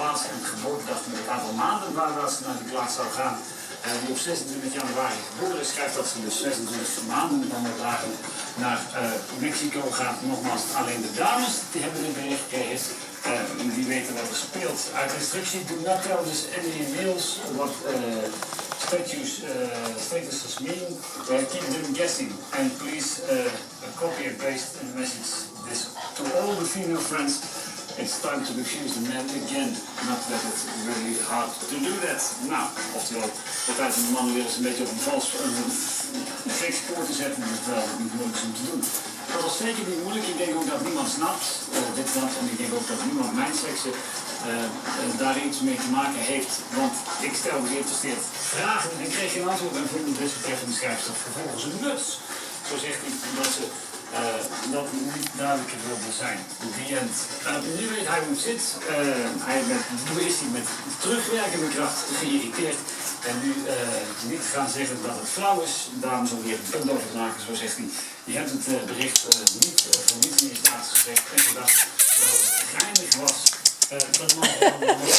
plaats en de geboortedag met een aantal maanden waar ze naar die plaats zou gaan. Die op 26 januari geboren is, schrijft dat ze dus 26 maanden met andere dagen naar Mexico gaat. Nogmaals, alleen de dames die hebben dit bericht gekregen. Die weten wat er speelt. Uit instructie, do not tell this any males what statuses mean. Keep them guessing. And please copy and paste in the message this to all the female friends. It's time to refuse the man again. Not that it's really hard to do that. Nou, oftewel, de tijd om de mannen weer eens een beetje op een gek spoor te zetten. Dat is wel niet moeilijk om te doen. Dat was zeker niet moeilijk. Ik denk ook dat niemand snapt dit land. En ik denk ook dat niemand mijn seksen daar iets mee te maken heeft. Want ik stel geïnteresseerd vragen en kreeg geen antwoord. En vond de desbetreffende schrijfster vervolgens een muts. Zo zegt hij dat ze dat niet duidelijker wilde zijn. The end. Nu weet hij hoe het zit. Toen is hij met terugwerkende kracht geïrriteerd. En nu niet gaan zeggen dat het flauw is. Daarom zal hij er een punt over maken, zo zegt hij. Je hebt het bericht niet voor niets in je staatsgesprek en gedacht dat het geinig was. Dat mag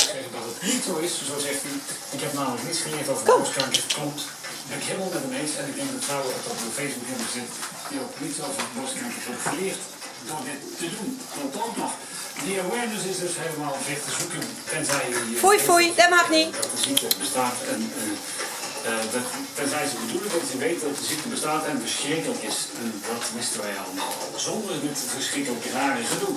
zeggen dat het niet zo is, zo zegt hij. Ik heb namelijk niets geleerd over borstkanker. Klopt. Ben ik helemaal met hem eens. En ik denk dat vrouwen het op Facebook hebben gezet die ook niets over borstkanker hebben geleerd door dit te doen. Klopt ook nog. Die awareness is dus helemaal weg te zoeken. Tenzij je foei, dat mag niet. Dat de ziekte bestaat en tenzij ze bedoelen dat je weet dat de ziekte bestaat en verschrikkelijk is. En dat wisten wij allemaal. Zonder dit verschrikkelijke rare gedoe.